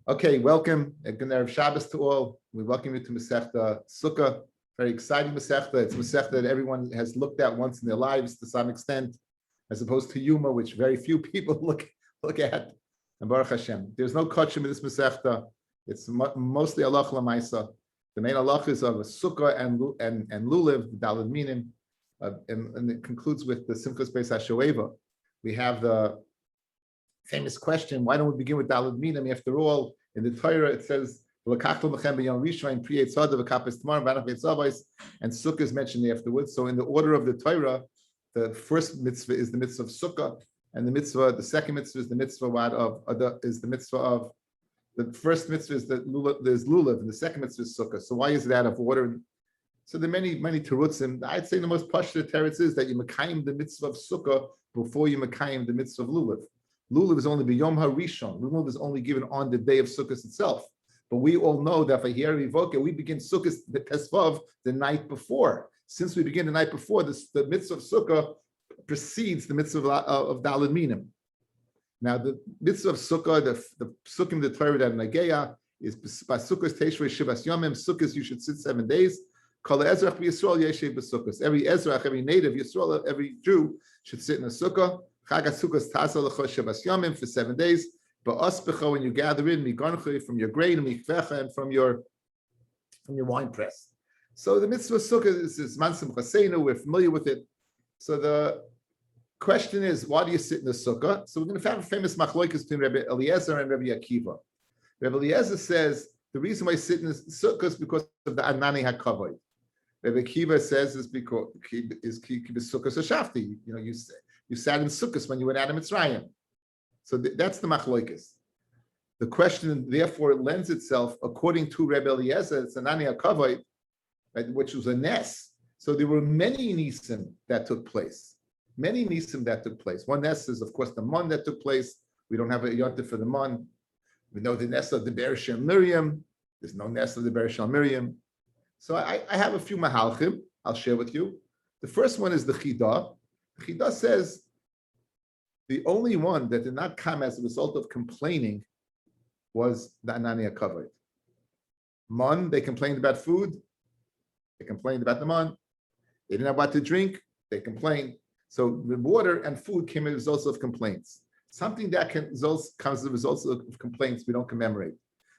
Okay, welcome. Good Erev Shabbos to all. We welcome you to Masechta Sukkah. Very exciting Masechta. It's a Masechta that everyone has looked at once in their lives to some extent, as opposed to Yuma, which very few people look at. And Baruch Hashem, there's no kachim in this Masechta. It's mostly halach lamaisa. The main halach is of a Sukkah and Luliv, the Daled Minim, and it concludes with the Simchas Beis HaShoeva. We have the famous question, why don't we begin with Daled Minim? After all, in the Torah it says, and Sukkah is mentioned afterwards. So in the order of the Torah, the first mitzvah is the mitzvah of Sukkah, and the second mitzvah is the mitzvah of the first mitzvah is there's Lulav, and the second mitzvah is Sukkah. So why is that of order? So there are many terutzim. I'd say the most pashut teretz is that you mekayim the mitzvah of Sukkah before you mekayim the mitzvah of Lulav. Lulav is only b'yom harishon. Lulav is only given on the day of Sukkot itself. But we all know that for here we begin Sukkot the Tesvav the night before. Since we begin the night before, the mitzvah of Sukkah precedes the mitzvah of Daled Minim. Now the mitzvah of Sukkah, the Sukkim the Torah that Nageya is by Sukkot Teishrei Shivas Yomim. Sukkot you should sit 7 days. Kol Ezrach b'Yisrael yeshev b'Sukkos. Every Ezrach, every native Yisrael, every Jew should sit in a Sukkah. Chag HaSukkos Tasa L'cho Shivas Yomim for 7 days. But Aspecha, when you gather in Migonchi from your grain, Mikvecha, and from your wine press. So the mitzvah of Sukkah is Mansim Chaseinu. We're familiar with it. So the question is, why do you sit in the Sukkah? So we're going to have a famous machloikas between Rabbi Eliezer and Rabbi Akiva. Rabbi Eliezer says the reason why I sit in the Sukkah is because of the Anani HaKavod. Rabbi Akiva says is because is Sukkah Shafti. You know, you sat in Sukkot when you were at Mitzrayim. So that's the machloikas. The question, therefore, lends itself, according to Rabbi Eliezer, it's Anani HaKavod, right, which was a nes. So there were many nisim that took place. Many nisim that took place. One nes is, of course, the mon that took place. We don't have a yontif for the mon. We know the nes of the Bereshit Miriam. There's no nes of the Bereshit Miriam. So I have a few mahalchim I'll share with you. The first one is the Chidah. The Chidah says the only one that did not come as a result of complaining was the Anani HaKavod. Mon, they complained about food. They complained about the mon. They didn't have what to drink. They complained. So the water and food came as a result of complaints. Something that comes as a result of complaints we don't commemorate.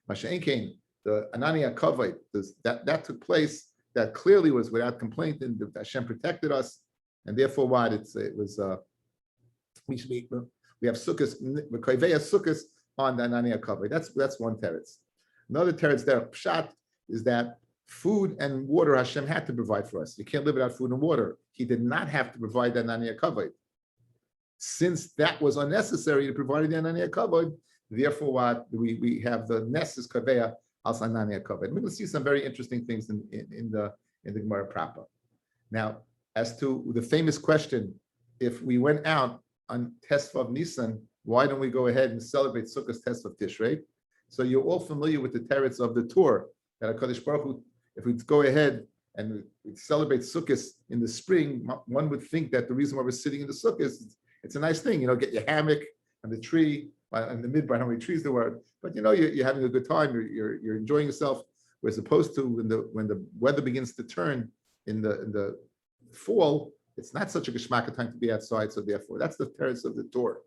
Masha'en came, the Anani HaKavod, that took place, that clearly was without complaint, and Hashem protected us, and therefore what we have sukkahs, sukkahs on the Anani HaKavod. That's one teretz. Another teretz there, pshat, is that food and water Hashem had to provide for us. You can't live without food and water. He did not have to provide the Anani HaKavod. Since that was unnecessary to provide the Anani HaKavod, therefore what we have the Nesses Kaveya as Anani HaKavod. We're going to see some very interesting things in the Gemara proper. Now, as to the famous question, if we went out on Tesvav Nisan, why don't we go ahead and celebrate Sukkot Tesvav Tishrei? So you're all familiar with the teretz of the tour that HaKadosh Baruch Hu, if we go ahead and we celebrate Sukkot in the spring, one would think that the reason why we're sitting in the Sukkot is it's a nice thing, get your hammock and the tree and the midbar, how many trees there were, but you're having a good time, you're enjoying yourself. Whereas opposed to when the weather begins to turn in the fall, it's not such a geschmack time to be outside. So therefore, that's the teretz of the tour.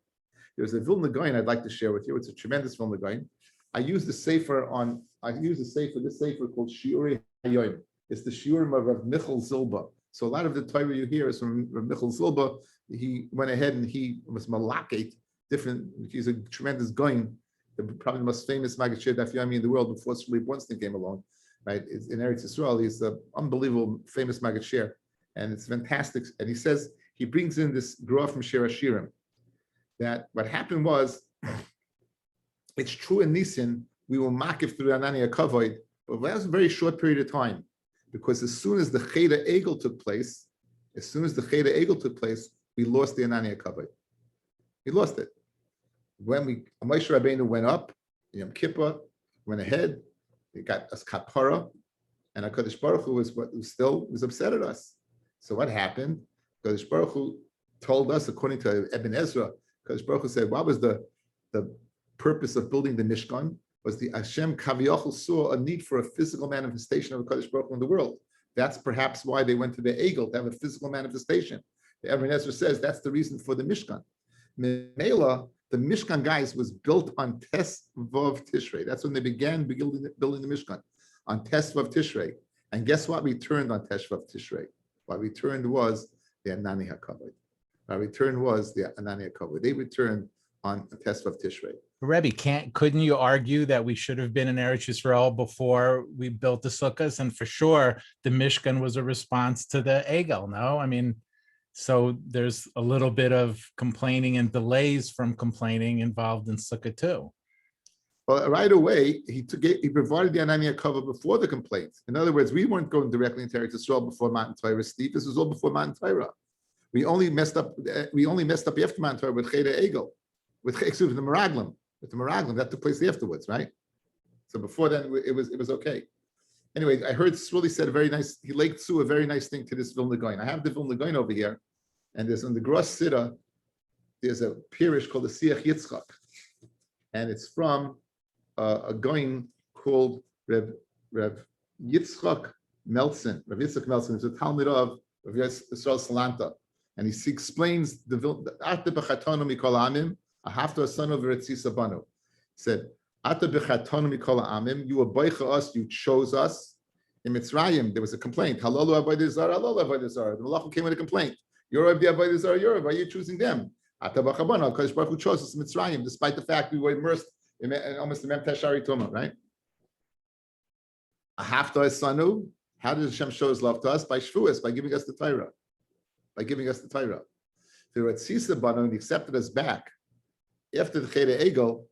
There's a Vilna Gaon I'd like to share with you. It's a tremendous Vilna Gaon. I use this sefer called Shiurei Hayoim. It's the Shiurim of Rav Michal Zilba. So a lot of the Torah you hear is from Rav Michal Zilba. He went ahead and he was malakate different. He's a tremendous Gaon, probably the most famous Maggid Shir Daf Yomi in the world before Shmuel Bronstein came along. Right? It's in Eretz Yisrael. He's an unbelievable famous Maggid Shir, and it's fantastic. And he says he brings in this graph from Shir Hashirim that what happened was, it's true in Nisan we will makif through Anani HaKavod, but that was a very short period of time, because as soon as the Cheda Egel took place, we lost the Anani HaKavod. We lost it. When Moshe Rabbeinu went up, Yom Kippur went ahead, he got us kapara, and HaKadosh Baruch Hu was upset at us. So what happened? HaKadosh Baruch Hu told us, according to Ibn Ezra, HaKadosh Baruch Hu said, what was the purpose of building the Mishkan? was the Hashem Kaviyachol saw a need for a physical manifestation of a Kadosh Baruch Hu in the world. That's perhaps why they went to the Egel, to have a physical manifestation. The Evan Ezra says that's the reason for the Mishkan. Mela, the Mishkan, guys, was built on Tes Vav Tishrei. That's when they began building the Mishkan, on Tes Vav Tishrei. And guess what returned on Tes Vav Tishrei? What returned was the Anani HaKavod. What returned was the Anani HaKavod. They returned on Tes Vav Tishrei. Rabbi, couldn't you argue that we should have been in Eretz Yisrael before we built the sukkahs? And for sure, the Mishkan was a response to the Egel, no? I mean, so there's a little bit of complaining and delays from complaining involved in sukkah too. Well, right away, he provided the Anani HaKavod before the complaint. In other words, we weren't going directly into Eretz Yisrael before Matan Torah. Steve, this was all before Matan Torah. We only messed up after Matan Torah with Cheda Egel, with the Meraglim. With the Meraglim, that took place afterwards, right? So before then, it was okay. Anyway, I heard Swilly said he linked to a very nice thing to this Vilna Gaon. I have the Vilna Gaon over here, and there's on the Gross Siddha, there's a pirish called the Siach Yitzchak, and it's from a Gaon called Rev Yitzchak Meltzin. Rev Yitzchak Meltzin is a Talmud of Rav Yisrael Salanta, and he explains the Ata b'chatonu mikol amim. After a son of Retzisa Banu said, Ata b'chatonu mikol amim, you abaicha us, you chose us. In Mitzrayim, there was a complaint. Halalu avodah zara, halalu avodah zara. The Malachim came with a complaint. You're the avodah zara, why are you choosing them? Ata b'chabana, Kadosh Baruch Hu chose us in Mitzrayim, despite the fact we were immersed in almost the Mem Teshari Tumah, right? After a sonu, how does Hashem show His love to us? By Shvuas, by giving us the Torah. By giving us the Torah. The Retzisa Banu, He accepted us back. After the Cheda Egel,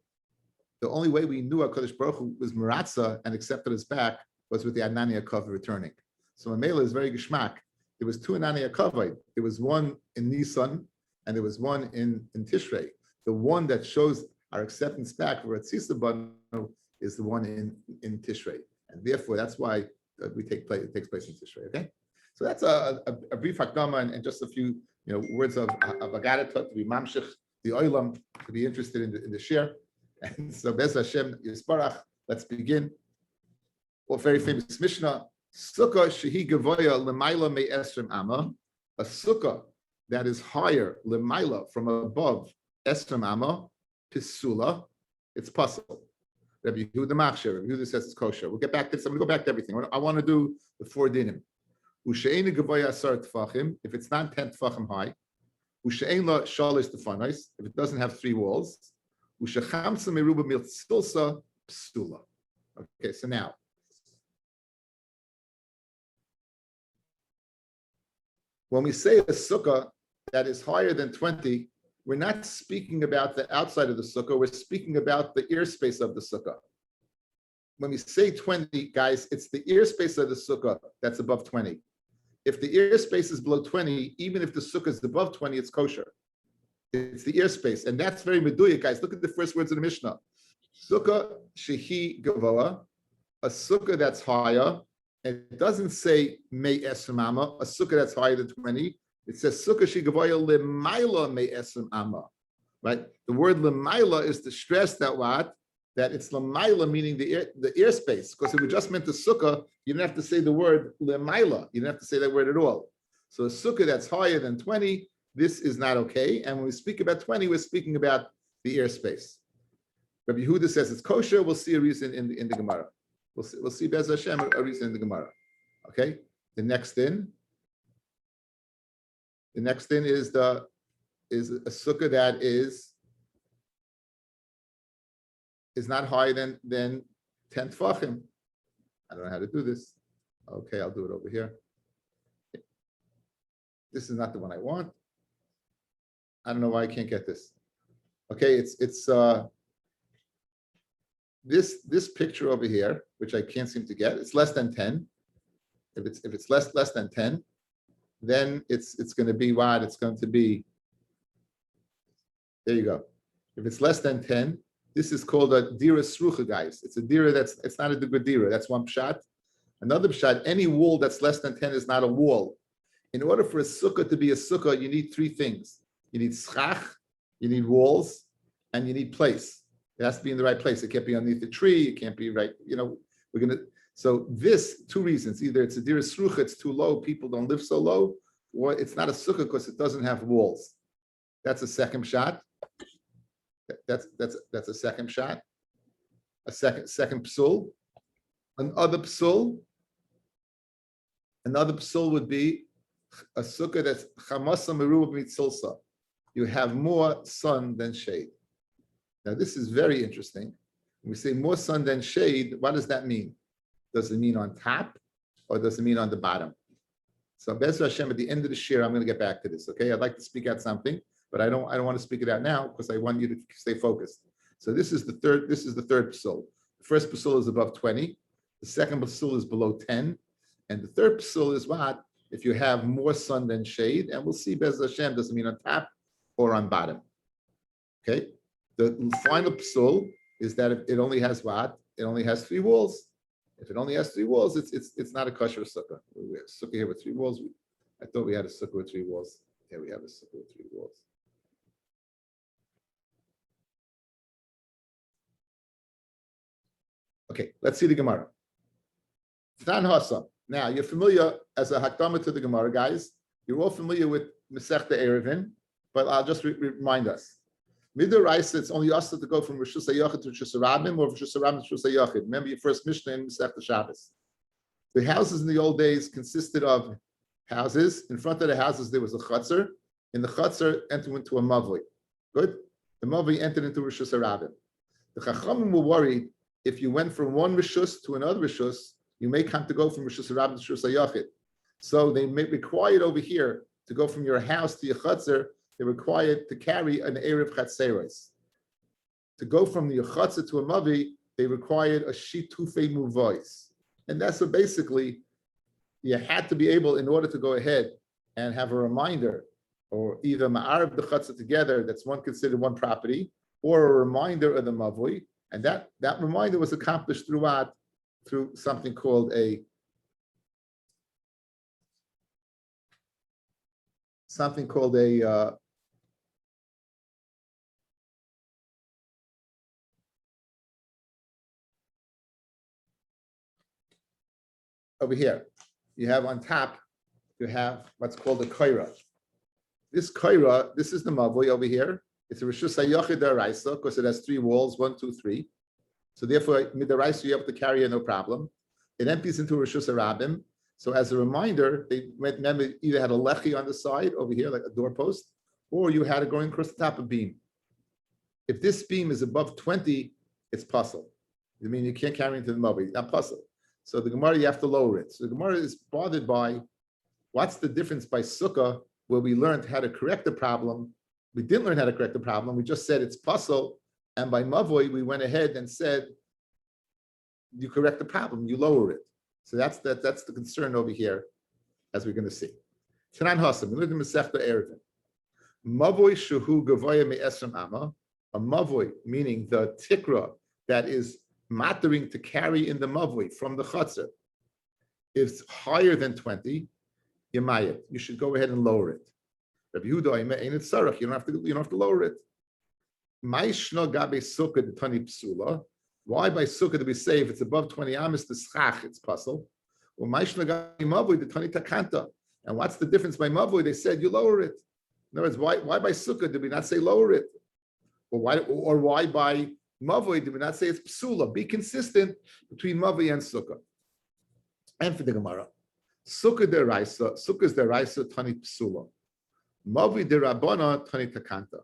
the only way we knew HaKadosh Baruch Hu was Meratza and accepted us back was with the Anani HaKavod returning. So Mamela is very geschmack. There was two Anani HaKavod. There was one in Nisan and there was one in Tishrei. The one that shows our acceptance back for Ratzisa Banu is the one in Tishrei. And therefore, that's why it takes place in Tishrei, okay? So that's a brief hakdama and just a few words of Agadah to be mamshich the oilam, to be interested in the share. And so Bez Hashem Yisparach, let's begin. Well, very famous Mishnah, Sukkah shehi gavoya lemaila me esrim amma, a sukkah that is higher lemaila from above esrim amma, pisula, it's possible. Rabbi Yehuda Machsher, Rabbi Yehuda says it's kosher. We'll get back to this. I'm going to go back to everything. I want to do the four dinim. Ushe'eni gavoya asar tefachim, if it's not 10 tefachim high. Ushe'en la shalish tefanais, if it doesn't have 3 walls. Ushechamsa meruba miltzilsa psula. Okay, so now. When we say a sukkah that is higher than 20, we're not speaking about the outside of the sukkah, we're speaking about the ear space of the sukkah. When we say 20, guys, it's the ear space of the sukkah that's above 20. If the ear space is below 20, even if the sukkah is above 20, it's kosher. It's the ear space. And that's very meduya, guys. Look at the first words of the Mishnah. Sukkah shehi gavoa, a sukkah that's higher. It doesn't say me esrim amma, a sukkah that's higher than 20. It says sukkah shehi gavoa lemaila me esrim amma. Right? The word lemaila is to stress that what? That it's lemaila, meaning the ear space. Because if we just meant the sukkah, you didn't have to say the word lemaila. You didn't have to say that word at all. So a sukkah that's higher than 20, this is not okay. And when we speak about 20, we're speaking about the ear space. Rabbi Yehuda says it's kosher. We'll see a reason in the Gemara. We'll see Bez Hashem a reason in the Gemara. Okay. The next thing is a sukkah that is not higher than 10 tefachim. I don't know how to do this. Okay, I'll do it over here. This is not the one I want. I don't know why I can't get this. Okay, it's this picture over here, which I can't seem to get. It's less than 10. If it's less than 10, then it's going to be what? It's going to be. There you go. If it's less than 10, this is called a dira srucha, guys. It's a dira it's not a good dira. That's one pshat. Another pshat, any wall that's less than 10 is not a wall. In order for a sukkah to be a sukkah, you need 3 things. You need schach, you need walls, and you need place. It has to be in the right place. It can't be underneath the tree. It can't be right. So this, two reasons. Either it's a dira srucha, it's too low, people don't live so low, or it's not a sukkah because it doesn't have walls. That's a second shot. That's a second shot. A second psul. Another psul would be a sukkah that's chamasa meruba mitzilsa. You have more sun than shade. Now this is very interesting. When we say more sun than shade, what does that mean? Does it mean on top or does it mean on the bottom? So Be'ez Hashem, at the end of the shir, I'm going to get back to this. Okay, I'd like to speak out something, but I don't want to speak it out now because I want you to stay focused. So this is the third psul. The first psul is above 20. The second psul is below 10. And the third psul is what? If you have more sun than shade, and we'll see Be'ez Hashem doesn't mean on top or on bottom. Okay. The final psul is that it only has what? It only has 3 walls. If it only has 3 walls, it's not a kosher sukkah. We have a sukkah here with 3 walls. I thought we had a sukkah with 3 walls. Here we have a sukkah with 3 walls. Okay, let's see the Gemara. Tan Hasam. Now, you're familiar as a hakdama to the Gemara, guys. You're all familiar with Masechta Erevin, but I'll just remind us. Midoraisa, it's only us to go from Rishus HaYachid to Rishus HaRabim or Rishus HaRabim to Rishus HaYachid. Remember your first Mishnah in Masechta Shabbos. The houses in the old days consisted of houses. In front of the houses, there was a chutzner. In the chutzner, entered into a mavli. Good? The mavli entered into Rishus HaRabim. The Chachamim were worried if you went from one Rishus to another Rishus, you may come to go from Rishus HaRabim to Rishus HaYachid. So they may require it over here to go from your house to your chutzner. They're required to carry an Erev Chatzeres. To go from the Yachatza to a Mavi, they required a Shitufe Muvois. And that's what basically you had to be able, in order to go ahead and have a reminder, or either Ma'arab the Chatza together, that's one considered one property, or a reminder of the Mavui. And that reminder was accomplished through something called over here, you have on top, you have what's called a kaira. This kaira, this is the mavoi over here. It's a Rishus HaYachid Daraisa because it has 3 walls, 1, 2, 3. So therefore, midaraisa you have to carry it no problem. It empties into Rishus HaRabim. So as a reminder, they remember either had a lechi on the side over here, like a doorpost, or you had it going across the top of beam. If this beam is above 20, it's puzzle. I mean, you can't carry it into the mavoi, not puzzle. So the Gemara, you have to lower it. So the Gemara is bothered by what's the difference by Sukkah, where we learned how to correct the problem. We didn't learn how to correct the problem. We just said it's puzzle. And by Mavoi, we went ahead and said, you correct the problem, you lower it. So that's the concern over here, as we're going to see. Tanan Hasam, we learned in Masechta Erevin. Mavoi shehu gavoya me'esrim amma. A Mavoi, meaning the tikra that is mattering to carry in the mavui from the chutzner, is higher than 20, Yamayit. You should go ahead and lower it. Rabbi Yehuda, ain't it sarach? You don't have to lower it. Ma'ishna gabe sukkah the tani psula. Why by sukkah do we say if it's above 20 amis the schach it's puzzle? Well, ma'ishna gabe mavui the tani takanta. And what's the difference by mavui? They said you lower it. In other words, why by sukkah did we not say lower it? Or why by Mavoi, did we not say it's psula? Be consistent between Mavoi and Sukkah. And for the Gemara, Sukkah deraisa, tani psula. Mavoi derabana, tani takanta.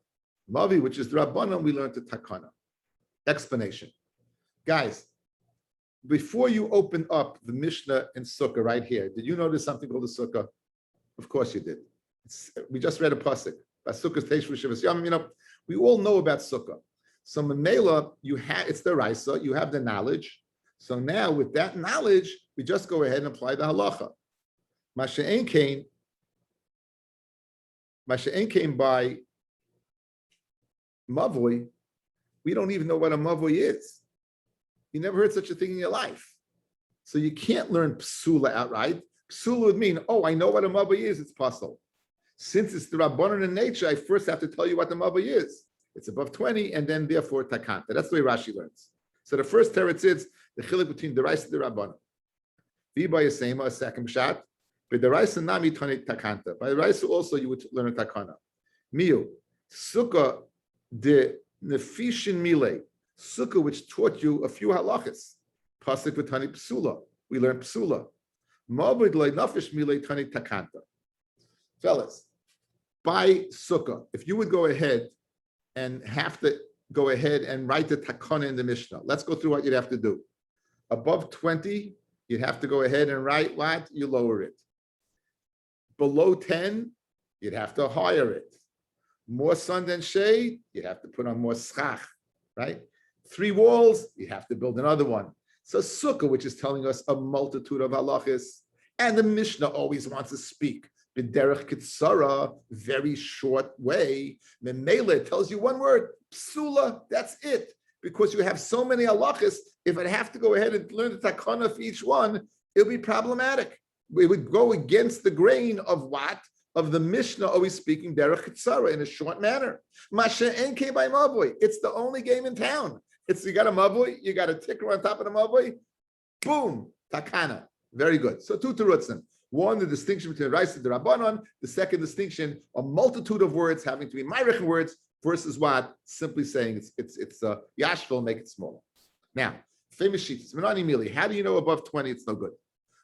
Mavi, which is derabana, we learned to takana. Explanation. Guys, before you open up the Mishnah and Sukkah right here, did you notice something called a Sukkah? Of course you did. We just read a pasuk. Sukkah's Teshuvah Shivas Yom. We all know about Sukkah. So Mamela, it's the Raisa, you have the knowledge. So now with that knowledge, we just go ahead and apply the halacha. Masha'en came by Mavoi. We don't even know what a Mavoi is. You never heard such a thing in your life. So you can't learn Psula outright. Psula would mean, I know what a Mavoi is, it's possible. Since it's the Rabbanan in nature, I first have to tell you what the Mavoi is. It's above 20, and then therefore takanta. That's the way Rashi learns. So the first teretz is the chiluk between the Raisa and the Rabbanan. V'ba yasema, a second shot. But the Raisa nami tani takanta. By the Raisa also you would learn a takana. Miu sukkah de nefishin mile. Sukkah which taught you a few halachas. Pasuk v'tani psula. We learned psula. Ma'abed loy nafish mile tani takanta. Fellas, by sukkah, if you would go ahead and have to go ahead and write the takana in the Mishnah, let's go through what you'd have to do. Above 20, you'd have to go ahead and write what? You lower it. Below 10, you'd have to higher it. More sun than shade, you'd have to put on more schach, right? 3 walls, you have to build another one. So sukkah, which is telling us a multitude of halachas, and the Mishnah always wants to speak. B'derech kitsara, very short way. Memele tells you one word, psula, that's it. Because you have so many halachas, if I have to go ahead and learn the takana for each one, it'll be problematic. It would go against the grain of what? Of the Mishnah always speaking derech kitsara in a short manner. Masha enke by mavoi. It's the only game in town. It's you got a mavoi, you got a ticker on top of the mavoi, boom, takana. Very good. So 2 terutzim. One, the distinction between Raisa and the Rabbanon. The second distinction, a multitude of words having to be Ma'arichen words versus what? Simply saying it's Yashvil, make it small. Now, famous shitas. Menani Mili. How do you know above 20 it's no good?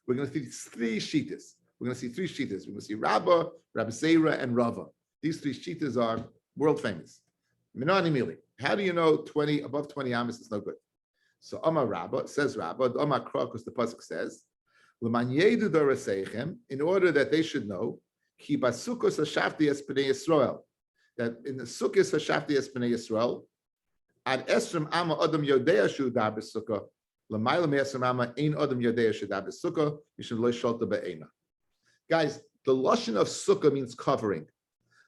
We're going to see 3 shitas. We're going to see 3 shitas. We're going to see Rabba, Rabbi Zeira, and Rava. These 3 shitas are world famous. Menani Mili. How do you know above 20 amis is no good? So Amar Rabba says Rabba. Amar Kra, because the pasuk says. In order that they should know, that in the sukkos hashafti es bnei Yisrael, ad esrim ama adam yodea shu dar b'sukkah, l'mayla me'esrim ama ein adam yodea shu dar b'sukkah, mishum lo sholta be'ena. Guys, the lashon of sukkah means covering.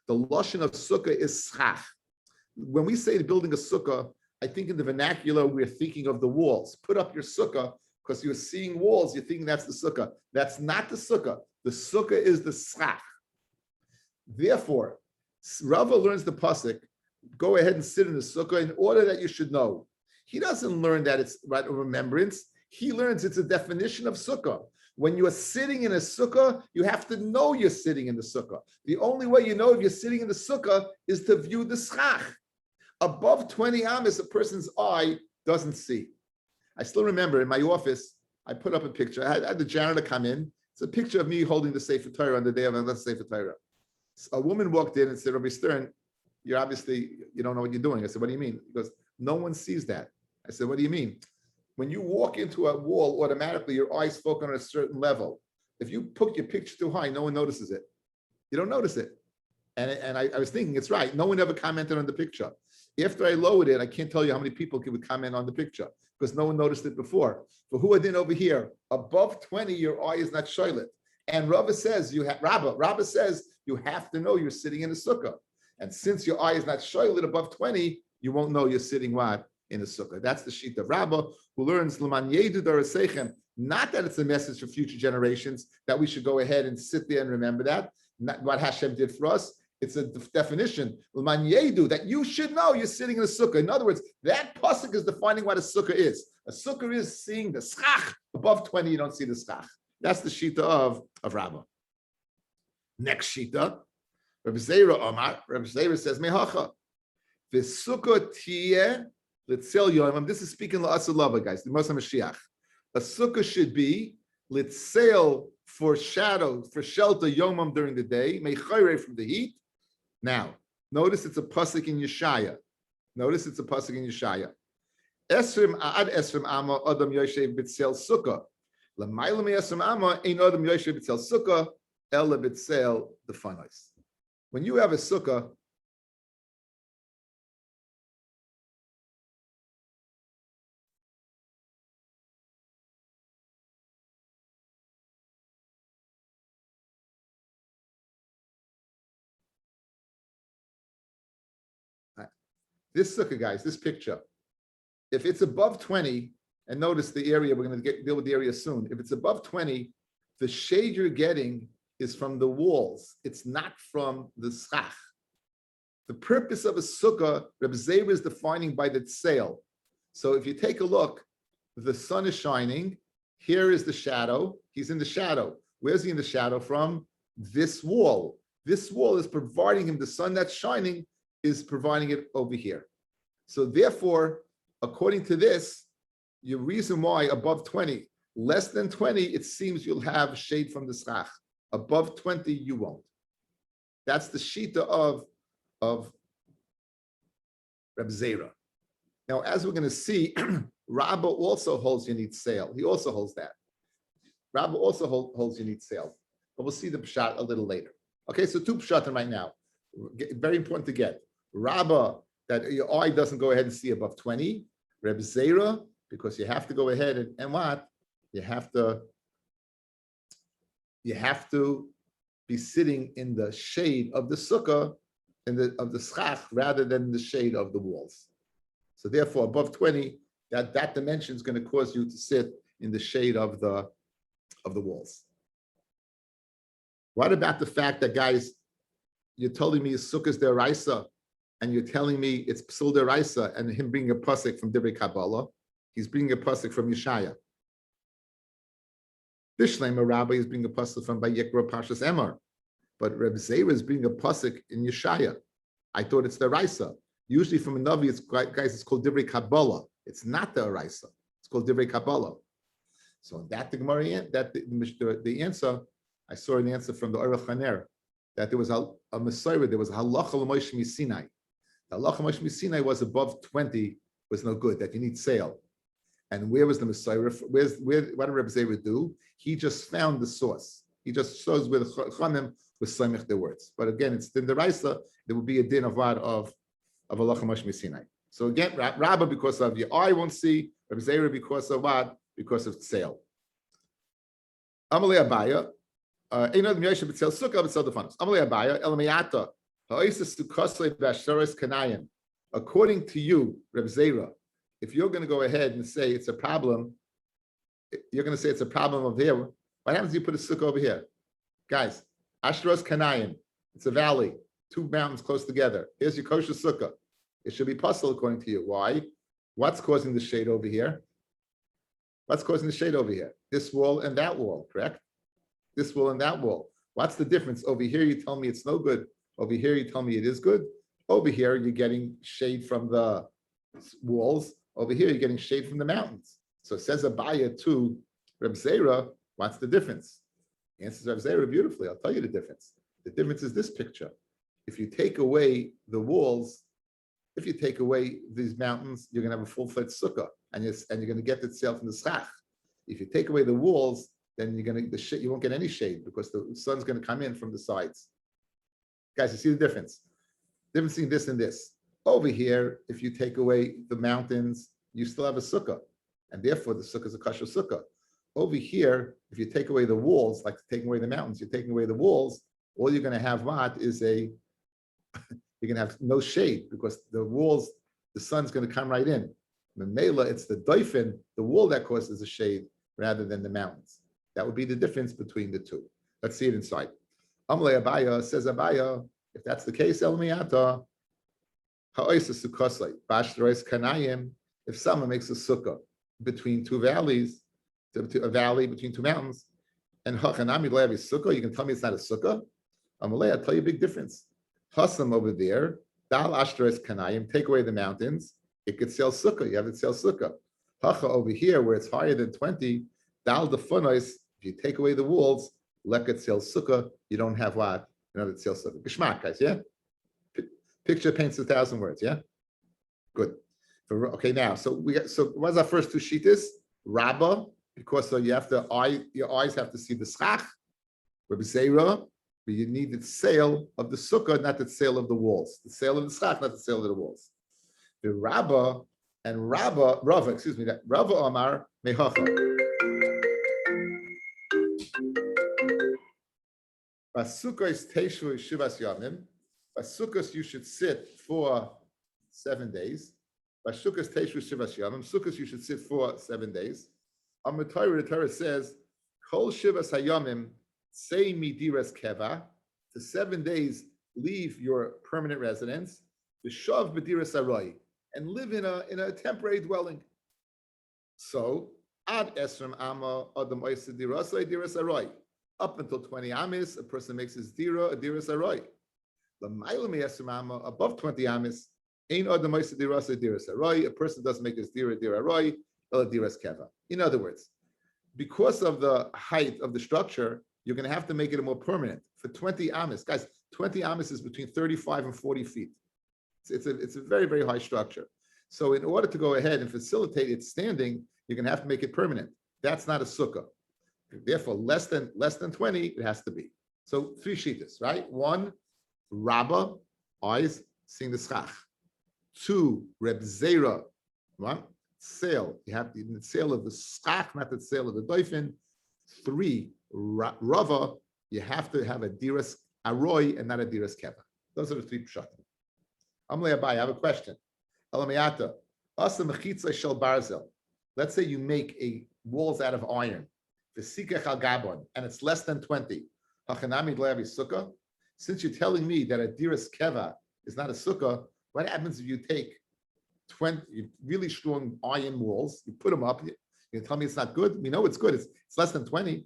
The lashon of sukkah is schach. When we say building a sukkah, I think in the vernacular we're thinking of the walls. Put up your sukkah. Because you're seeing walls, you're thinking that's the sukkah. That's not the sukkah. The sukkah is the schach. Therefore, Rava learns the pasuk, go ahead and sit in the sukkah in order that you should know. He doesn't learn that it's right of remembrance. He learns it's a definition of sukkah. When you are sitting in a sukkah, you have to know you're sitting in the sukkah. The only way you know if you're sitting in the sukkah is to view the schach. Above 20 amas, a person's eye doesn't see. I still remember in my office, I put up a picture. I had the janitor come in. It's a picture of me holding the Sefer Torah on the day of the Sefer Torah. A woman walked in and said, Rabbi Stern, you don't know what you're doing. I said, what do you mean? He goes, no one sees that. I said, what do you mean? When you walk into a wall, automatically your eyes focus on a certain level. If you put your picture too high, no one notices it. You don't notice it. And I was thinking, it's right. No one ever commented on the picture. After I lowered it, I can't tell you how many people would comment on the picture because no one noticed it before. For who I did over here, above 20, your eye is not shoylet. And Rabbi says Rabbi says you have to know you're sitting in a sukkah. And since your eye is not shoylet above 20, you won't know you're sitting what? In a sukkah. That's the sheet of Rabbi who learns L'man yedu darasechem. Not that it's a message for future generations that we should go ahead and sit there and remember that. Not what Hashem did for us. It's a definition, L'man yedu, that you should know you're sitting in a sukkah. In other words, that pasuk is defining what a sukkah is. A sukkah is seeing the schach. Above 20, you don't see the schach. That's the shita of Rabbah. Next shita, Rabbi Zeira Omar. Rabbi Zeira says, Mehacha, v'sukkah tiyeh l'tzel yomam. This is speaking la'asalava, guys. The Moshe Mashiach. A sukkah should be l'tzel for shadow, for shelter yomam during the day, mechayre from the heat. Now, notice it's a pasuk in Yeshaya. Esrim ad esrim ama adam yoshev b'tzel sukkah. L'mayla me'esrim ama ein adam yoshev b'tzel sukkah ela b'tzel the fanos. When you have a sukkah, this sukkah, guys, this picture, if it's above 20, and notice the area, we're going to deal with the area soon. If it's above 20, the shade you're getting is from the walls. It's not from the schach. The purpose of a sukkah, Reb Zera is defining by the tsail. So if you take a look, the sun is shining. Here is the shadow. He's in the shadow. Where's he in the shadow from? This wall. This wall is providing him, the sun that's shining is providing it over here. So therefore, according to this, your reason why above 20, less than 20, it seems you'll have shade from the schach. Above 20, you won't. That's the shita of Reb Zera. Now, as we're going to see, Rabbi also holds you need sail. He also holds that. Rabbi also holds you need sail. But we'll see the pshat a little later. Okay, so two pshatim right now. Very important to get. Rabbi, that your eye doesn't go ahead and see above 20. Reb Zera, because you have to go ahead and what? You have to be sitting in the shade of the sukkah, of the schach, rather than the shade of the walls. So therefore, above 20, that dimension is going to cause you to sit in the shade of the walls. What about the fact that, guys, you're telling me sukkah is deraisa, and you're telling me it's psul deraisa, and him bringing a pasuk from Divrei Kabbalah, he's bringing a pasuk from Yeshaya. Bishleim, a rabbi, is bringing a pasuk from Vayikra Pashas Emor, but Reb Zera is bringing a pasuk in Yeshaya. I thought it's deraisa. Usually from a Navi, it's called Divrei Kabbalah. It's not the Araisa. It's called Divrei Kabbalah. So that the Gemara, the answer, I saw an answer from the Aruch Haner, that there was a Messiah, there was a halacha l'Moshe Misinai. The halacha Moshe Misinai was above 20, was no good, that you need sail. And where was the Messiah? What did Reb Zera do? He just found the source. He just shows where the Chanim was samich their words. But again, it's in the Raisa, there will be a din of what? Of halacha Moshe Misinai. So again, Rabbi, because of your eye won't see, Reb Zera because of what? Because of sail. Amalei Abaya, Einod Miyoshe b'tzel sukkah b'tzel defanos. Amalei Abaya, Elamiyata, ha'oises tukasle b'asharos kanayim. According to you, Reb Zera, if you're going to go ahead and say it's a problem, you're going to say it's a problem over here. What happens if you put a sukkah over here? Guys, Ashtaros Kanayim, it's a valley, two mountains close together. Here's your kosher sukkah. It should be puzzle according to you. Why? What's causing the shade over here? What's causing the shade over here? This wall and that wall, correct? This wall and that wall. What's the difference? Over here, you tell me it's no good. Over here, you tell me it is good. Over here, you're getting shade from the walls. Over here, you're getting shade from the mountains. So it says Abaya to Reb Zera, what's the difference? Answers Reb Zera beautifully. I'll tell you the difference. The difference is this picture. If you take away the walls, if you take away these mountains, you're going to have a full-fledged sukkah, and you're going to get itself in the schach. If you take away the walls, then you won't get any shade because the sun's going to come in from the sides. Guys, you see the difference? Difference between this and this. Over here, if you take away the mountains, you still have a sukkah, and therefore the sukkah is a kosher sukkah. Over here, if you take away the walls, like taking away the mountains, you're taking away the walls, all you're going to have is you're going to have no shade because the walls, the sun's going to come right in. Mela, it's the doifin, the wall that causes the shade rather than the mountains. That would be the difference between the two. Let's see it inside. Amalei Abaya, says Abaya, if that's the case, El Miyata, Ha'oisa Sukkosai, Bashtarais Kanayim, if someone makes a sukkah between two valleys, a valley between two mountains, and Hachanami Levi Sukkah, you can tell me it's not a sukkah? Amalei, I'll tell you a big difference. Hasam over there, Dal Ashtarais Kanayim, take away the mountains, it could sell sukkah, you have it sell sukkah. Hacha over here, where it's higher than 20, Dal Defunois, if you take away the walls, Leket sell sukkah, you don't have what? You know, it sells sukkah. Geshmak, guys, yeah? Picture paints 1,000 words, yeah? Good. Okay, now, so what's our first two sheetas? Rabba, because you have to your eyes have to see the schach. Rabbi Zera, but you need the sale of the sukkah, not the sale of the walls. The sale of the schach, not the sale of the walls. The Rabba and Rava, excuse me, that Rava Amar Mehacha. Basukkos Teishu Shivas Yamim. Basukkos you should sit for 7 days. Basukkos Teishu Shivas Yamim. Sukkos you should sit for 7 days. The Torah says, Kol Shivas Hayamim Say Midiras Keva. The 7 days leave your permanent residence, the shav b'diras aroy, and live in a temporary dwelling. So ad esrim ama adam oisa dirasai diras aroy. Up until 20 amis, a person makes his dira a diras aroy. L'mayla me'esrim ama, above 20 amis, ein adam oisa dirasai diras aroy. A person doesn't make his dira aroy, el diras keva. In other words, because of the height of the structure, you're going to have to make it more permanent. For 20 amis, guys, 20 amis is between 35 and 40 feet. It's a very, very high structure. So in order to go ahead and facilitate its standing, you're going to have to make it permanent. That's not a sukkah. Therefore, less than 20, it has to be. So 3 shittas, right? 1, Rabba, eyes, seeing the schach. 2, Reb Zera, 1, sale. You have the sale of the schach, not the sale of the doifin. 3, Rava, you have to have a diras aroy and not a diras keva. Those are the 3 pshatim. Amle Abai, I have a question. Alamiyata, asa mechitza shel barzel. Let's say you make a walls out of iron, v'sikach al gabon, and it's less than 20. Hachanami dle'avi sukkah. Since you're telling me that a diras keva is not a sukkah, what happens if you take 20 really strong iron walls, you put them up, you tell me it's not good? We know it's good. It's less than 20.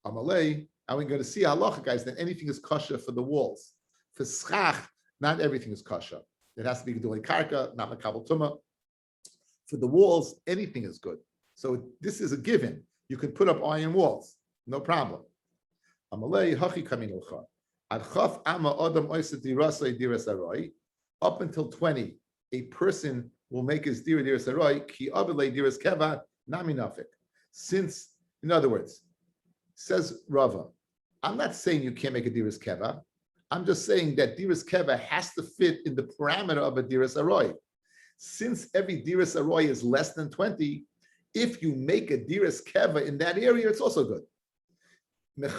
Amalei, and we're going to see halacha, guys, that anything is kosher for the walls. For schach, not everything is kosher. It has to be gedulei karka, not makabel tumah. For the walls, anything is good. So this is a given. You can put up iron walls, no problem. Amalei hachi kamin l'cha. Ad chaf ama adam oisa dirasai diras aroy. Up until 20, a person will make his diras aroy ki abilei diras keva nami nafik. Since, in other words, says Rava, I'm not saying you can't make a diras keva. I'm just saying that diras keva has to fit in the parameter of a diras aroy. Since every diras aroy is less than 20, if you make a diras keva in that area, it's also good. But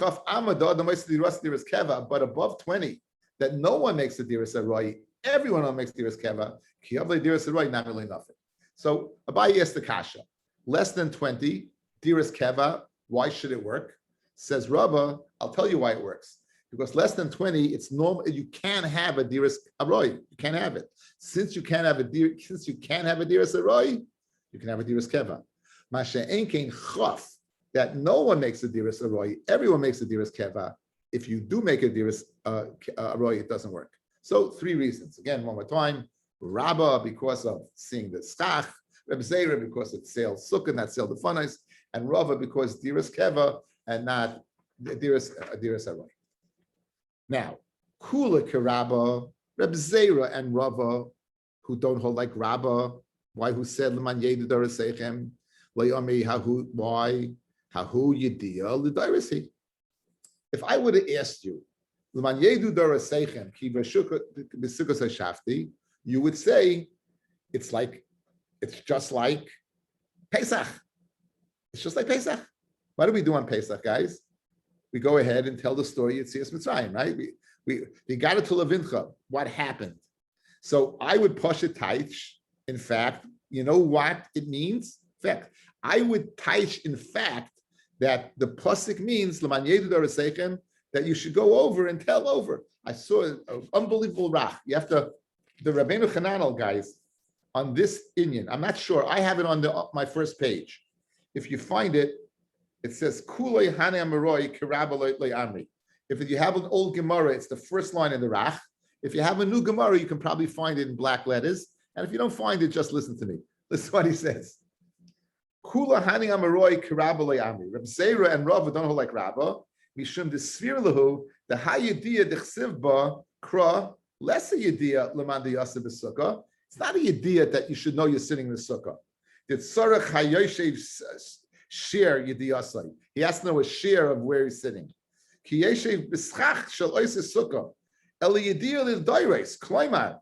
above 20, that no one makes a diras aroy, everyone makes diras keva. Not really nothing. So Abaye asked the kasha, less than 20 diras keva. Why should it work? Says Rabba, I'll tell you why it works. Because less than 20, it's normal. You can't have a diras aroy. You can't have it. Since you can't have a diras aroy, you can have a diras keva. Masha enkein chaf, that no one makes a diras aroy. Everyone makes a diras keva. If you do make a diras aroy, it doesn't work. So 3 reasons. Again, one more time. Rabba, because of seeing the schach. Reb Zera, because it sales sukkah, not sale the funais. And Rava, because diras keva and not diras aroy. Now, Kula Karaba, Reb Zera and Rava, who don't hold like Rabba, why who said Leman Yedu Darasechem, Layami Hahu, why Hahu Yedia Lidarasi? If I would have asked you, Leman Yedu Darasechem, Ki Vashuka Bisukas Hashafti, you would say it's just like Pesach. It's just like Pesach. What do we do on Pesach, guys? We go ahead and tell the story at Yetzias Mitzrayim, right? We got it to Levincha. What happened? So I would push it taich. In fact, you know what it means? In fact, I would taich, in fact, that the pasuk means L'man yedu darasechem, that you should go over and tell over. I saw an unbelievable rach. You have to, the Rabbeinu Chananel guys, on this Inyan. I'm not sure. I have it on my first page. If you find it, it says Kulei Hane Amaroi Kirabaloi Amri. If you have an old Gemara, it's the first line in the Rach. If you have a new Gemara, you can probably find it in black letters. And if you don't find it, just listen to me. Listen to what he says. Kula Hani Amaroi Kirabaloi Amri. Reb Zera and Rava don't hold like Rabba. Mishum Desfir Lahu, the Hayediya Dechsivba Kra, lesser Yediya Leman de Yaseh B'Sukkah. It's not a Yediya that you should know you're sitting in the Sukkah. Did Sarach Hayoshev share Yediyasai? He has to know a share of where he's sitting. Ki Yeshev B'Schach Shel Oiseh Sukkah. Eli Yediya Liv Doires, Kloimar.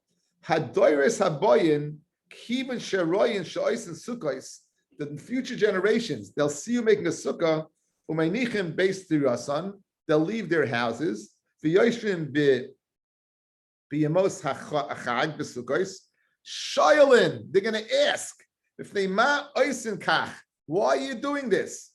Hadoires Haboyin, Kivan Sheroyin Sheoisen Sukkahs. The future generations, they'll see you making a sukkah, Umeinichem based Tirasan, they'll leave their houses, V'yoshrim b'yamos hachag b'sukkos, Shoylin, they're going to ask, if they ma oisin kach, why are you doing this?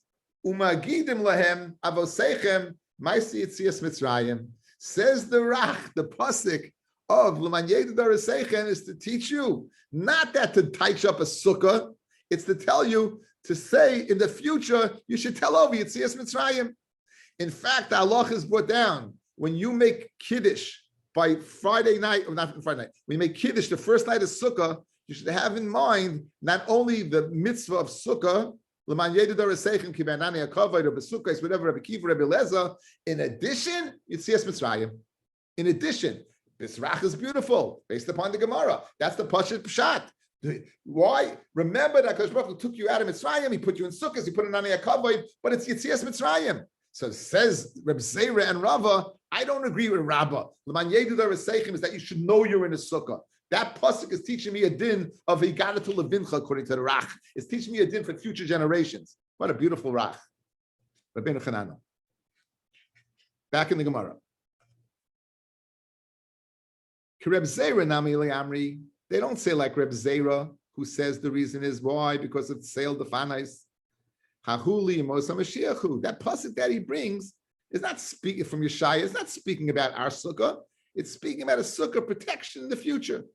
Umagidim lahem avosechem ma'isi yitzias Mitzrayim. Says the Rach, the pasuk of L'man Yedu Daraseichen is to teach you, not that to touch up a sukkah, it's to tell you to say in the future, you should tell over Yetzias Mitzrayim. In fact, Allah is brought down when you make Kiddush by Friday night, or not Friday night, when you make Kiddush the first night of Sukkah, you should have in mind not only the mitzvah of Sukkah, L'man Yedu Daraseichen ki b'anani hakavod or b'sukkah, whatever Rabbi Kiva, Rabbi Lezer. In addition, Yetzias Mitzrayim. In addition, this Rach is beautiful based upon the Gemara. That's the Pashut Pshat. Why? Remember that Kadosh Baruch Hu took you out of Mitzrayim. He put you in Sukkot. He put it on a Kavod, but it's Yetzias Mitzrayim. So says Reb Zera and Rava, I don't agree with Rabbah. L'man Yedu Daraseichen is that you should know you're in a Sukkah. That pasuk is teaching me a din of Higada to Levincha, according to the Rach. It's teaching me a din for future generations. What a beautiful Rach. Rabbeinu Chanana. Back in the Gemara. Reb Zera Nami Amri. They don't say like Reb Zera, who says the reason is why, because it's Seil Defanais. Hahuli Mosa Mashiachu. That pasuk that he brings is not speaking from Yeshaya, it's not speaking about our sukkah, it's speaking about a sukkah protection in the future.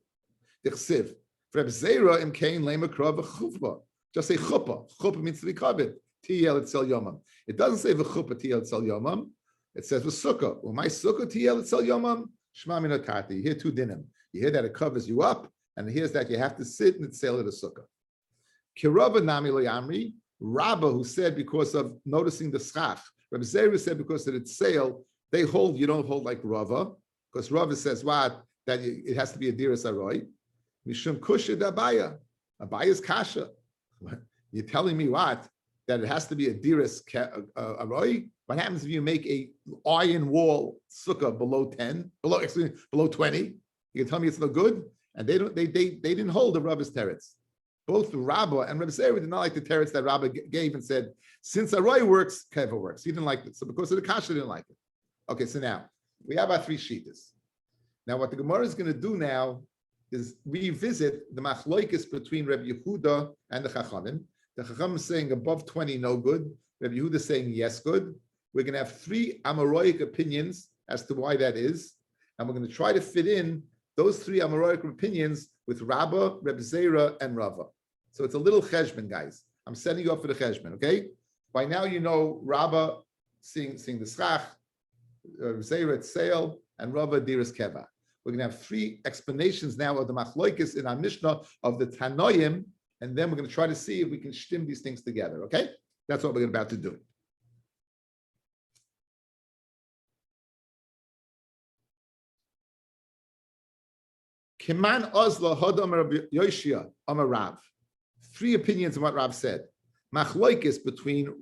Dichsiv. Reb Zera im Kain Lema Krav Chufba. Just say chuppah. Chuppah means to be covered. Tiyel etzel yomam. It doesn't say v'chuppah tiyel etzel yomam. It says v'sukkah. Well, my sukkah tiyel etzel yomam. Shema minotati. You hear two dinim. You hear that it covers you up, and here's that you have to sit and sail at a sukkah. Kirava nami lo yamri. Rabba, who said because of noticing the schach. Rabbi Zera said because of its sail, they hold, you don't hold like Rava, because Rava says what? That it has to be a diras aroi. Mishum kusha dabaya. Abaya's kasha. You're telling me what? That it has to be a diras aroi? What happens if you make a iron wall sukkah below 20? You can tell me it's no good? And they didn't hold the Rabba's teretz. Both Rabba and Rabbi Zera did not like the teretz that Rabba gave and said, since Aroi works, Keva works. He didn't like it. So because of the kasha, he didn't like it. Okay, so now we have our three shittas. Now what the Gemara is going to do now is revisit the machloikis between Rabbi Yehuda and the Chachamim. The Chachamim is saying above 20, no good. Rabbi Yehuda is saying yes, good. We're going to have three Amoroic opinions as to why that is. And we're going to try to fit in those three Amoroic opinions with Rabba, Reb Zera, and Rava. So it's a little cheshbon, guys. I'm setting you up for the cheshbon, okay? By now you know Rabba seeing the schach, Reb Zera Tseil, and Rava Diras Keva. We're going to have three explanations now of the machloikis in our Mishnah of the Tanoim, and then we're going to try to see if we can stim these things together, okay? That's what we're about to do. Kiman Ozla Hodam Rabbi Yoshia Amar Rav. Three opinions of what Rav said. Machloikis between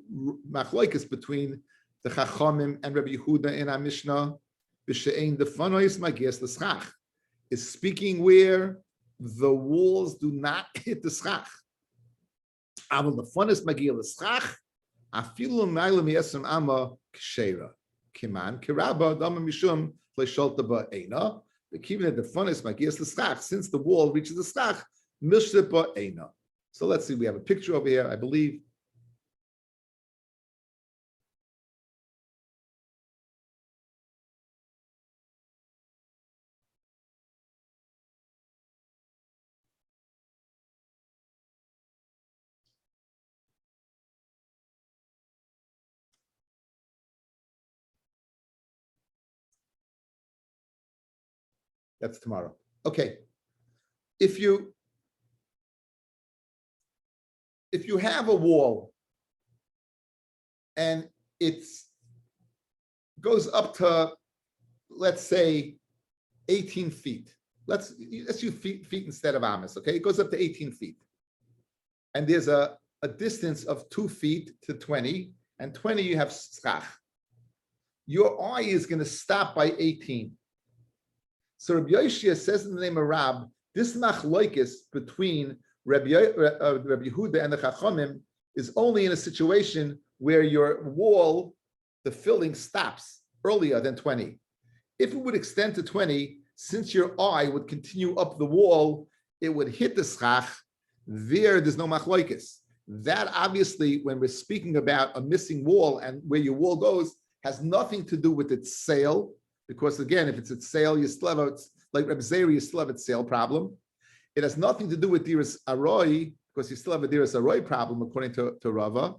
the Chachamim and Rabbi Yehuda in our Mishnah. B'she'ein defanois magias l'schach is speaking where the walls do not hit the schach. Aval defanos magia l'schach afilu ma'alim yesem ama k'sheira kiman kiraba dama mishum le'sholta ba'eina. Even the defanos magias l'schach, since the wall reaches the schach, mishta ba'eina. So let's see. We have a picture over here, I believe. That's tomorrow. Okay. If you have a wall and it goes up to, let's say, 18 feet. Let's use feet instead of amas, okay? It goes up to 18 feet. And there's a distance of 2 feet to 20, and 20 you have schach. Your eye is going to stop by 18. So Rabbi Yoshia says in the name of Rab, this machloikis between Rabbi Yehuda and the Chachamim is only in a situation where your wall, the filling stops earlier than 20. If it would extend to 20, since your eye would continue up the wall, it would hit the schach. There's no machloikis. That obviously, when we're speaking about a missing wall and where your wall goes, has nothing to do with its sail, because again, if it's at sale, you still have like Reb Zera, you still have a sale problem. It has nothing to do with Diras Aroi, because you still have a Diras Aroi problem according to Rava.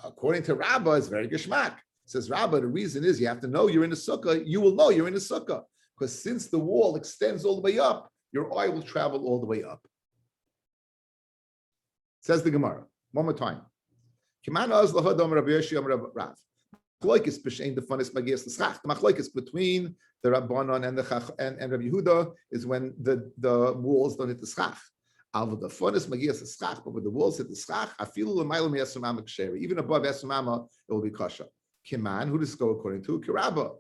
According to Rabba, it's very geshmak. Says Rabba, the reason is you have to know you're in the sukkah. You will know you're in the sukkah, because since the wall extends all the way up, your eye will travel all the way up. Says the Gemara. One more time. Machlokes between the Rabbanon and Rabbi Yehuda is when the walls don't hit the schach. The funnest magias the schach, but when the walls hit the schach, even above esumama, it will be kasha. Kiman, who does this go according to? Kirabba.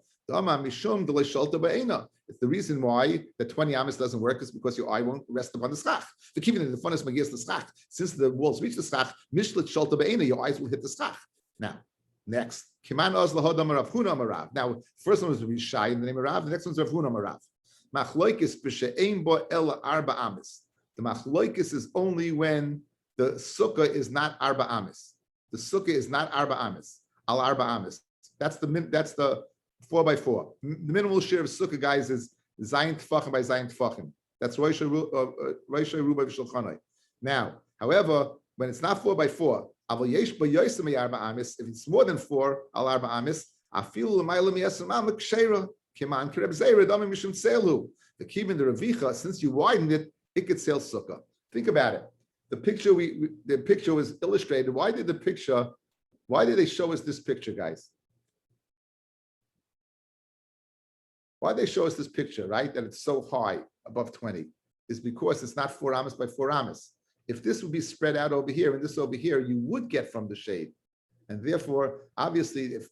It's the reason why the 20 amas doesn't work is because your eye won't rest upon the schach. The keeping in the funnest magias the schach, since the walls reach the schach, mishlet shalta be'ena, your eyes will hit the schach. Now, next, Kiman oz lahodam Rav Huna Marav. Now, first one was Rishai in the name of Rav. The next one's Rav Huna Marav. Machlokes b'she'ein bo el arba amis. The machlokes is only when the sukkah is not arba amis. The sukkah is not arba amis. Al arba amis. That's the 4x4. The minimal share of sukkah, guys, is zayin tefachim by zayin tefachim. That's Rosh Ruba v'Shulchanai. Now, however, when it's not 4x4. If it's more than 4 al arba amis, the kivin the revicha, since you widened it, it could sell sukkah. Think about it. The picture the picture was illustrated. Why did they show us this picture, guys? Why did they show us this picture, right? That it's so high, above 20, is because it's not 4 amis by 4 amis. If this would be spread out over here and this over here, you would get from the shade. And therefore, obviously, if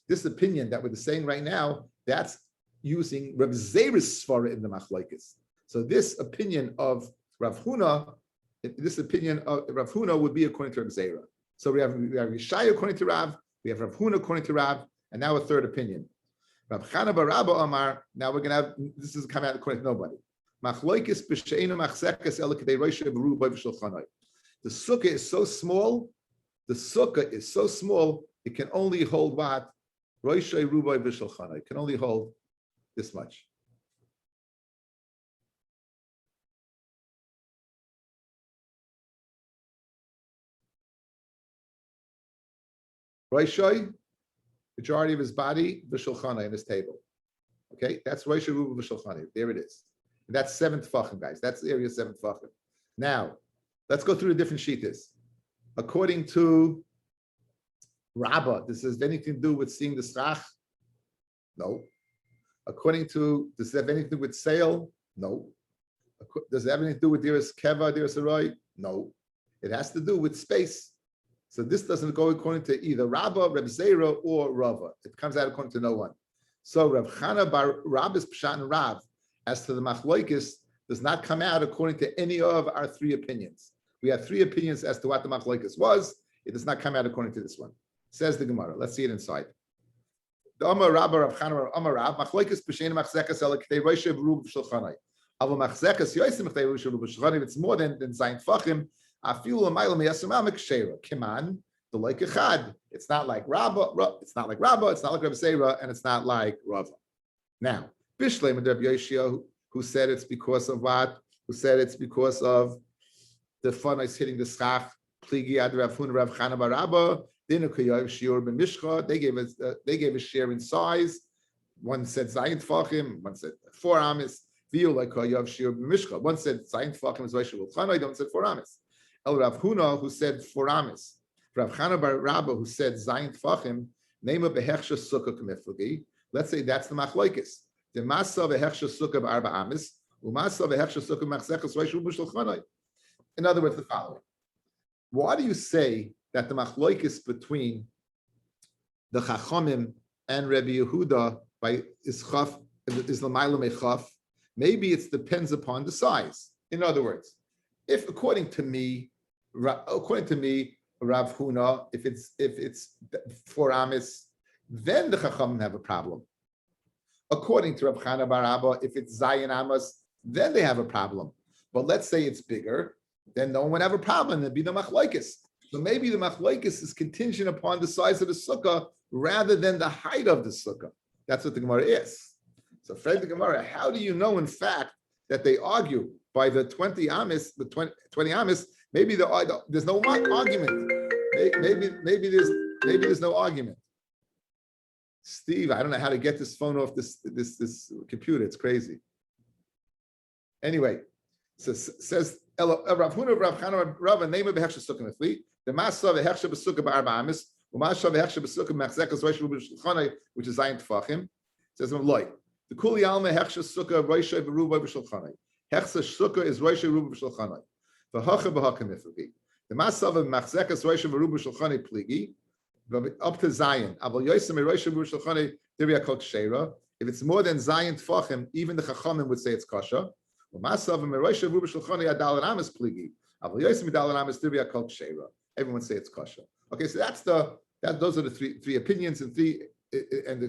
this opinion that we're saying right now, that's using Rav Zera's svara in the machlokes. So this opinion of Rav Huna, would be according to Rav Zera. So we have Yishai according to Rav, we have Rav Huna according to Rav, and now a third opinion. Rav Chana bar Rabba Amar, now we're going to have, this is coming out according to nobody. The sukkah is so small. It can only hold what? It can only hold this much. Roshai, majority of his body, v'shulchanai, in his table. Okay, that's Rosh Ruba v'shulchanai. There it is. And that's 7 tefachim, guys. That's the area of 7 tefachim. Now, let's go through the different shittas. According to Rabbah, does this have anything to do with seeing the schach? No. According to, does it have anything to do with sale? No. Does it have anything to do with Diras Keva, Diras Aroi? No. It has to do with space. So this doesn't go according to either Rabbah, Reb Zera, or Rava. It comes out according to no one. So Rav Chana bar Rabb's Pshat and Rav, as to the machlokes, does not come out according to any of our 3 opinions. We have 3 opinions as to what the machlokes was. It does not come out according to this one. Says the Gemara. Let's see it inside. The Amar Rabba Rav Chana Amar Rav machlokes b'shein machzekas el k'tei roishe v'ruv v'shulchanai. Aval machzekas yoysim k'tei roishe v'ruv v'shulchanai. If it's more than zayin tefachim, afilu l'mayla miyasumam k'sheira kiman the like echad. It's not like Rabba. It's not like Rabba. It's not like Rabbi Seira, and it's not like Rava. Now. Bishlem and Rabbi Yoshia, who said it's because of what? Who said it's because of the fun is hitting the schach. Pligi ad Rav Huna Rav Chana bar Rabba. Dinu kayav shiur b'mishcha. They gave a share in size. One said zayin tefachim. One said 4 amis. V'yu like kayav shiur b'mishcha. One said zayin tefachim is Rosh Hashanah. One said 4 amis. El Rav Huna, who said 4 amis. Rav Chana bar Rabba, who said zayin tefachim. Nema behechsha sukkah k'miflagi. Let's say that's the machlokes. The masa v'hechsha sukkah b'arba amis, u'masa v'hechsha sukkah machzechas roish u'b'shulchanai. In other words, the following: why do you say that the machlokes between the Chachamim and Rabbi Yehuda by is l'mayla mechaf? Maybe it depends upon the size. In other words, if according to me, Rav Huna, if it's 4 amis, then the Chachamim have a problem. According to Rav Chana bar Abba, if it's Zayin Amos, then they have a problem. But let's say it's bigger, then no one would have a problem. It'd be the machlokes. So maybe the machlokes is contingent upon the size of the sukkah rather than the height of the sukkah. That's what the Gemara is. So, Fred the Gemara, how do you know, in fact, that they argue by the 20 amis, the 20 amis? Maybe there's no argument. Maybe there's no argument. Steve, I don't know how to get this phone off this computer. It's crazy. Anyway, so says Rav Huna, Rav Chana, Rav, name of Hechsha Sukkah Mefli. The Masa Hechsha B'Sukkah B'Arba Amis, Umasha Hechsha B'Sukkah Machzekas Rosh B'Shulchanai, which is Zayin Tfachim. Says Loy. The Kuli Alma Hechsha Sukkah Rosh B'Ruba B'Shulchanai. Hechsha Sukkah is Rosh B'Ruba B'Shulchanai. The Hacha B'Hacha Mefli. The Masa Machzekas Rosh B'Ruba B'Shulchanai Pligi. Up to Zion. If it's more than Zion Tfachim, even the Chachamim would say it's kasha. Everyone would say it's kasha. Okay, so those are the three opinions and the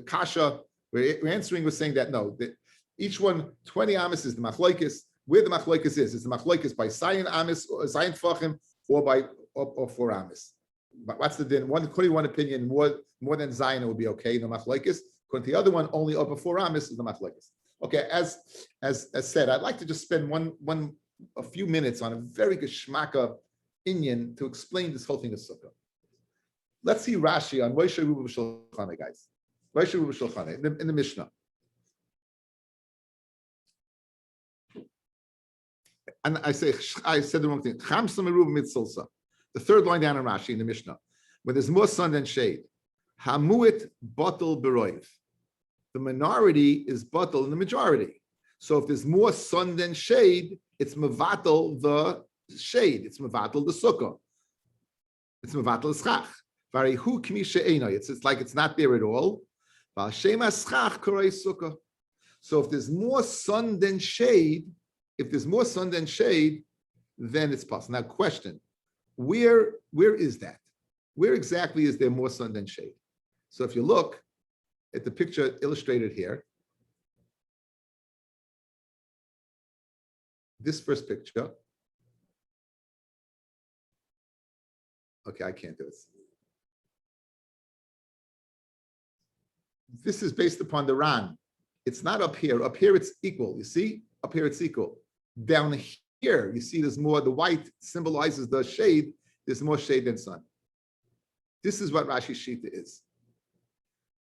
kasha. We're answering. We're saying that no, that each one 20 amis is the machlokes. Where the machlokes is the machlokes by Zion amis or Zion Tfachim or 4 amis. But what's the din? According to one opinion, more than Zion it would be okay. No machlokes. According to the other one, only over 4 amis is the machlokes. Okay, as said, I'd like to just spend a few minutes on a very geschmacka inyan to explain this whole thing of sukkah. Let's see Rashi on Moshe Ruba B'Shulchanai, guys. Moshe Ruba B'Shulchanai in the Mishnah. And I said the wrong thing. Chamsa Meruba Mitzilsa. The third line down in Rashi in the Mishnah, where there's more sun than shade. Hamuit batal beroiv. The minority is batal in the majority. So if there's more sun than shade, it's mevatel the shade. It's mevatel the sukkah. It's mevatel schach. Varihu kmisha einay. It's like it's not there at all. Shema schach korei sukkah. So if there's more sun than shade, then it's possible. Now, question. Where is that? Where exactly is there more sun than shade? So if you look at the picture illustrated here, this first picture. Okay, I can't do it. This is based upon the Ran. It's not up here. Up here it's equal. You see? Up here it's equal. Down here, you see there's more, the white symbolizes the shade, there's more shade than sun. This is what Rashi Shita is.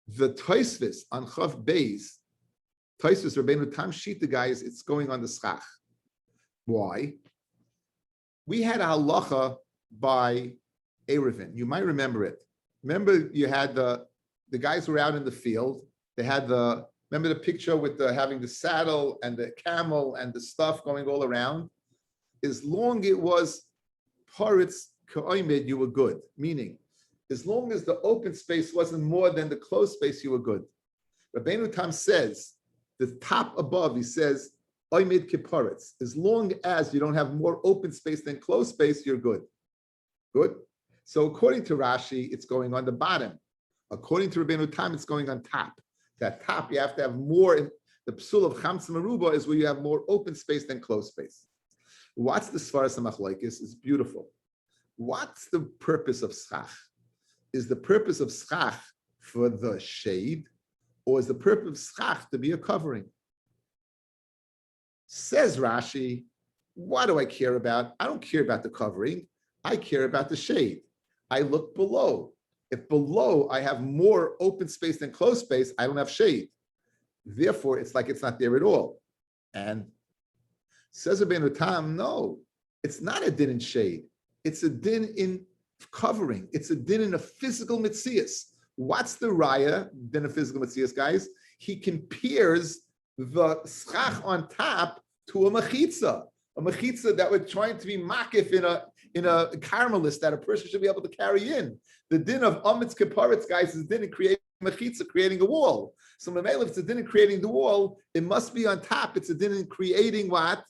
The Tosfos on Chav Beis, Tosfos Rabbeinu Tam Shita, guys, it's going on the schach. Why? We had a halacha by Erevin. You might remember it. Remember you had the guys who were out in the field, they had remember the picture with having the saddle and the camel and the stuff going all around? As long it was paritz ka'omed, you were good. Meaning, as long as the open space wasn't more than the closed space, you were good. Rabbeinu Tam says, the top above, he says, oimed kiparitz. As long as you don't have more open space than closed space, you're good. Good? So according to Rashi, it's going on the bottom. According to Rabbeinu Tam, it's going on top. That top, you have to have more. The psul of Chamsa Meruba is where you have more open space than closed space. What's the Svaras HaMachlokes? It's beautiful. What's the purpose of schach? Is the purpose of schach for the shade, or is the purpose of schach to be a covering? Says Rashi, what do I care about? I don't care about the covering. I care about the shade. I look below. If below I have more open space than closed space, I don't have shade. Therefore, it's like it's not there at all. And says Rabbeinu Tam, no, it's not a din in shade. It's a din in covering. It's a din in a physical mitzias. What's the raya din a physical mitzias, guys? He compares the schach on top to a mechitza that we're trying to be makif in a caramelist that a person should be able to carry in. The din of amitz kaparitz, guys, is din in creating mechitza, creating a wall. So if it's a din in creating the wall, it must be on top. It's a din in creating what?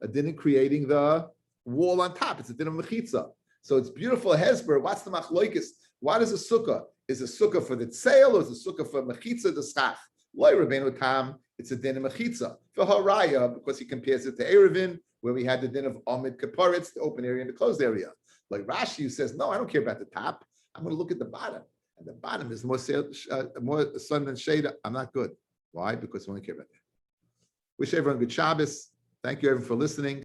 A din in creating the wall on top. It's a din of mechitza. So it's beautiful hesber. What's the machlokes? What is a sukkah? Is a sukkah for the tzeil or is a sukkah for mechitza the schach? Loy Rabbeinu Tam, it's a din of mechitza. For haraya, because he compares it to Erevin, where we had the din of Amid Kaparitz, the open area and the closed area. Like Rashi says, no, I don't care about the top. I'm going to look at the bottom. At the bottom is more sun than shade. I'm not good. Why? Because we only care about that. Wish everyone good Shabbos. Thank you everyone for listening.